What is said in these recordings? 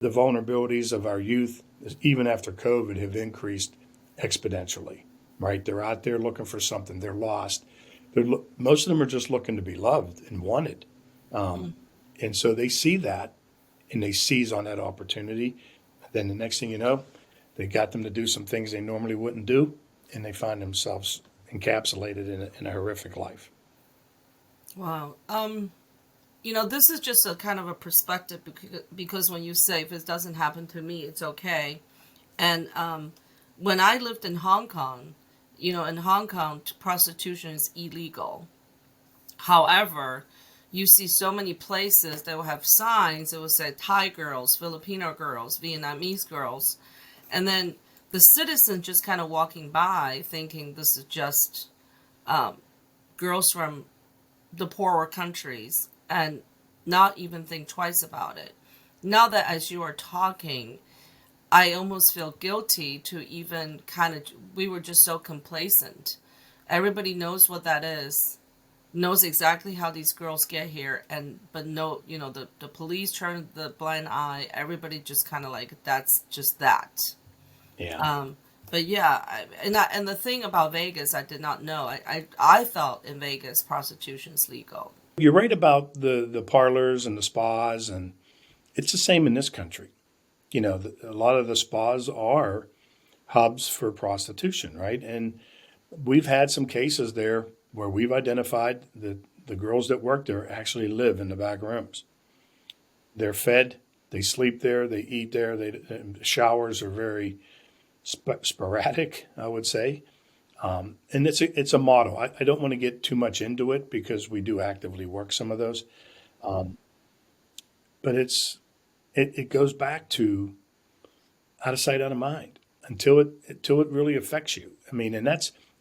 The vulnerabilities of our youth, even after COVID, have increased exponentially, right? They're out there looking for something. They're lost. Most of them are just looking to be loved and wanted. Um, and so they see that and they seize on that opportunity. Then the next thing you know, they got them to do some things they normally wouldn't do, and they find themselves encapsulated in a horrific life. Wow. This is just a kind of a perspective because when you say if it doesn't happen to me, it's okay. And when I lived in Hong Kong, in Hong Kong, prostitution is illegal. However, you see so many places that will have signs that will say Thai girls, Filipino girls, Vietnamese girls, and then the citizen just kind of walking by thinking this is just um, girls from the poorer countries and not even think twice about it. Now that as you are talking, I almost feel guilty to even kind of, we were just so complacent. Everybody knows what that is, knows exactly how these girls get here, and but no, the police turn the blind eye. Everybody just kind of like, that's just that. Yeah. Um, but yeah, and the thing about Vegas, I did not know. I thought in Vegas prostitution's legal. You're right about the parlors and the spas, and it's the same in this country. A lot of the spas are hubs for prostitution, right? And we've had some cases there where we've identified that the girls that work there actually live in the back rooms. They're fed, they sleep there, they eat there. Showers are very sporadic, I would say. And it's a model. I don't want to get too much into it because we do actively work some of those. Um, but it goes back to out of sight, out of mind until it really affects you. I mean, and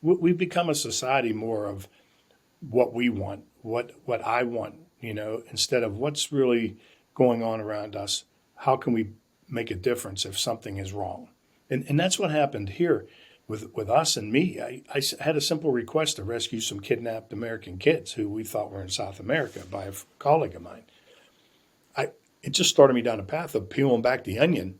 we've become a society more of what we want, what I want, instead of what's really going on around us. How can we make a difference if something is wrong? And that's what happened here with us and me. I had a simple request to rescue some kidnapped American kids who we thought were in South America by a colleague of mine. I It just started me down a path of peeling back the onion.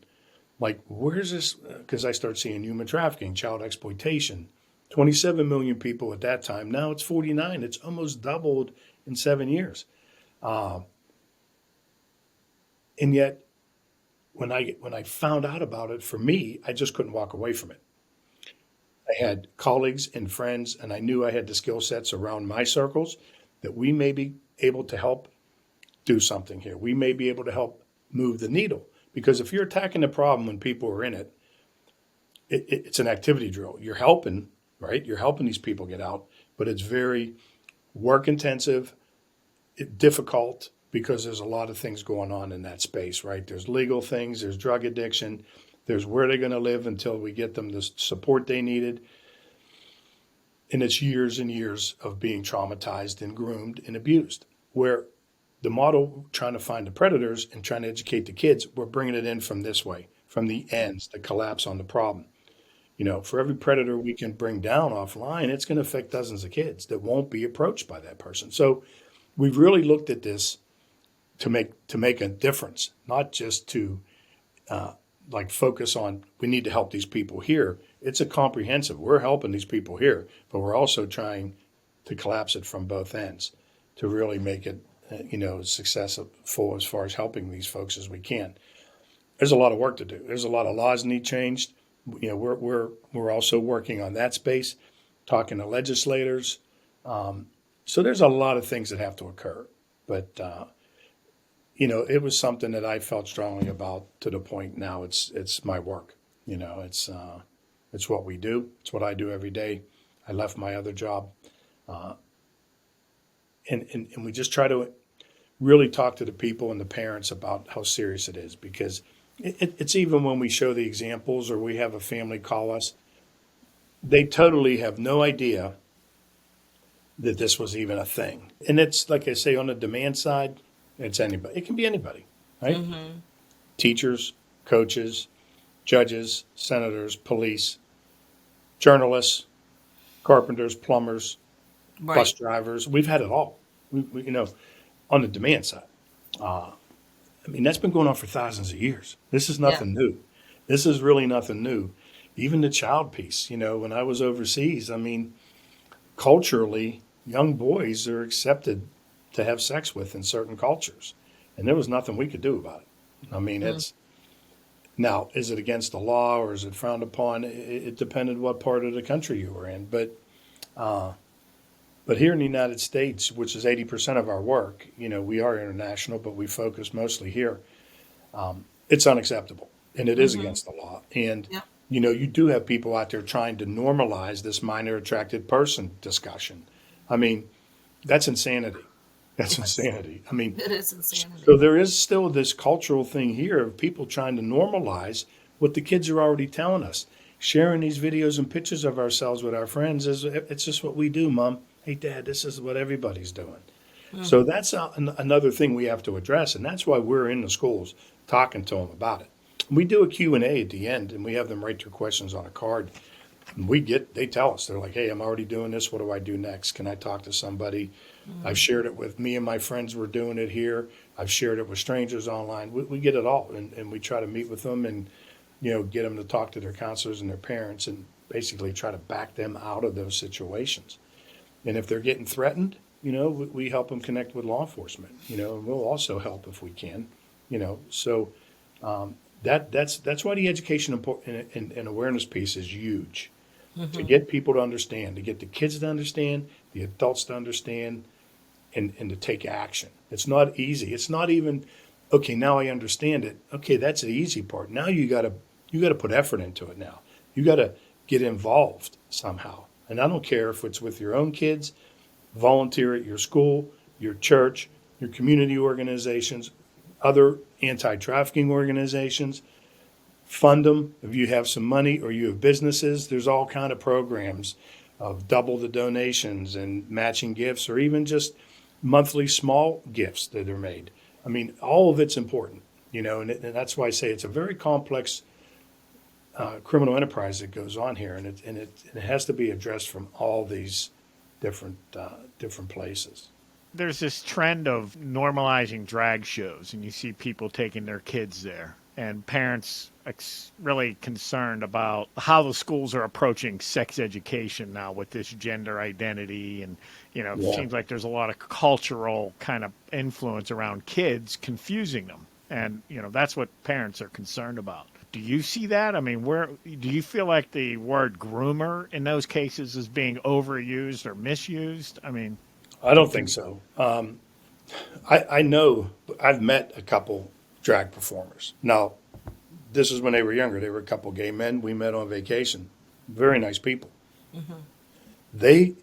Like, where's this? Because I started seeing human trafficking, child exploitation. 27 million people at that time. Now it's 49. It's almost doubled in 7 years. Uh, and yet, when I found out about it, for me, I just couldn't walk away from it. I had colleagues and friends, and I knew I had the skill sets around my circles that we may be able to help do something here. We may be able to help move the needle. Because if you're attacking the problem when people are in it, it's an activity drill. You're helping, right? You're helping these people get out, but it's very work intensive, difficult because there's a lot of things going on in that space, right? There's legal things, there's drug addiction, there's where they're going to live until we get them the support they needed. And it's years and years of being traumatized and groomed and abused. Where the model trying to find the predators and trying to educate the kids, we're bringing it in from this way, from the ends, the collapse on the problem. For every predator we can bring down offline, it's going to affect dozens of kids that won't be approached by that person. So we've really looked at this to make a difference, not just to uh, like focus on we need to help these people here. It's a comprehensive. We're helping these people here, but we're also trying to collapse it from both ends to really make it as successful as far as helping these folks as we can. There's a lot of work to do. There's a lot of laws need changed. We're also working on that space, talking to legislators. So there's a lot of things that have to occur. But it was something that I felt strongly about to the point now it's my work. It's what we do. It's what I do every day. I left my other job, uh, and we just try to really talk to the people and the parents about how serious it is because it's even when we show the examples or we have a family call us, they totally have no idea that this was even a thing. And it's like I say on the demand side, it's anybody. It can be anybody, right? Mm-hmm. Teachers, coaches, judges, senators, police, journalists, carpenters, plumbers, bus Right. drivers. We've had it all. On the demand side. Uh, I mean, that's been going on for thousands of years. This is Yeah. nothing new. This is really nothing new. Even the child piece, when I was overseas, I mean, culturally, young boys are accepted to have sex with in certain cultures. And there was nothing we could do about it. I mean, Mm. it's now, is it against the law or is it frowned upon? It depended what part of the country you were in. Uh, but here in the United States, which is 80% of our work, we are international, but we focus mostly here. It's unacceptable and it is Mm-hmm. against the law. And, Yeah. you do have people out there trying to normalize this minor attracted person discussion. I mean, that's insanity. That's Yes. insanity. I mean, It is insanity. so there is still this cultural thing here of people trying to normalize what the kids are already telling us. Sharing these videos and pictures of ourselves with our friends it's just what we do, Mom. Hey, Dad, this is what everybody's doing. Mm. So that's another thing we have to address, and that's why we're in the schools talking to them about it. We do a Q&A at the end, and we have them write their questions on a card. And they tell us, they're like, hey, I'm already doing this. What do I do next? Can I talk to somebody? I've Mm. shared it with me and my friends. We're doing it here. I've shared it with strangers online. We get it all, and we try to meet with them and get them to talk to their counselors and their parents, and basically try to back them out of those situations. And if they're getting threatened, we help them connect with law enforcement. And we'll also help if we can. So that's why the education and awareness piece is huge, to Mm-hmm. get people to understand, to get the kids to understand, the adults to understand, and to take action. It's not easy. It's not even, okay, now I understand it. Okay, that's the easy part. Now you gotta put effort into it now. You gotta get involved somehow. And I don't care if it's with your own kids, volunteer at your school, your church, your community organizations, other anti-trafficking organizations. Fund them if you have some money or you have businesses. There's all kind of programs of double the donations and matching gifts, or even just monthly small gifts that are made. I mean, all of it's important, and that's why I say it's a very complex criminal enterprise that goes on here, and it has to be addressed from all these different places. There's this trend of normalizing drag shows, and you see people taking their kids there, and parents really concerned about how the schools are approaching sex education now with this gender identity, and it Yeah. seems like there's a lot of cultural kind of influence around kids confusing them, and that's what parents are concerned about. Do you see that? I mean, where do you feel like the word groomer in those cases is being overused or misused? I mean, I don't think do so. I know I've met a couple drag performers. Now, this is when they were younger. They were a couple gay men. We met on vacation. Very nice people. Mm-hmm. They,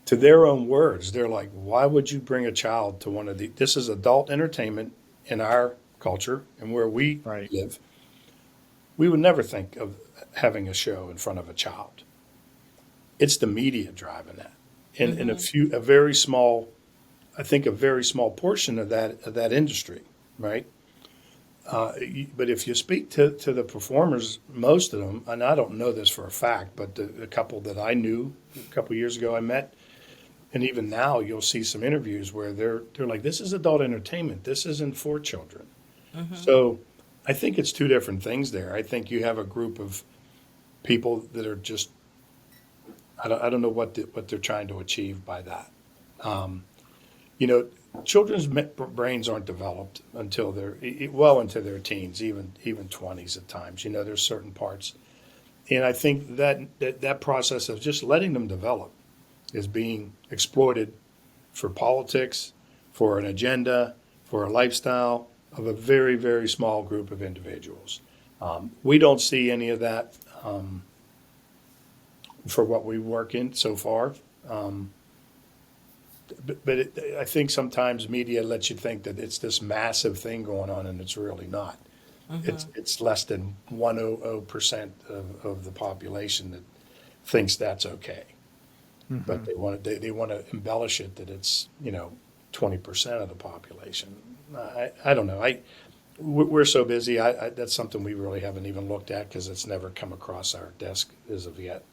to their own words, they're like, why would you bring a child to one of the, this is adult entertainment in our culture and where we right? live. We would never think of having a show in front of a child. It's the media driving that. And Mm-hmm. a very small, I think a very small portion of that industry, right? But if you speak to the performers, most of them, and I don't know this for a fact, but the couple that I knew a couple years ago I met, and even now you'll see some interviews where they're like, this is adult entertainment. This isn't for children. Mm-hmm. So I think it's two different things there. I think you have a group of people that are just, I don't know what they're trying to achieve by that. Um, you know, children's brains aren't developed until they're well into their teens, even 20s at times. There's certain parts, and I think that process of just letting them develop is being exploited for politics, for an agenda, for a lifestyle of a very, very small group of individuals. We don't see any of that for what we work in so far. Um, but I think sometimes media lets you think that it's this massive thing going on, and it's really not. Mm-hmm. It's less than 100% of the population that thinks that's okay. But Hmm. they want to embellish it that it's 20% of the population. I don't know. We're so busy. That's something we really haven't even looked at because it's never come across our desk as of yet.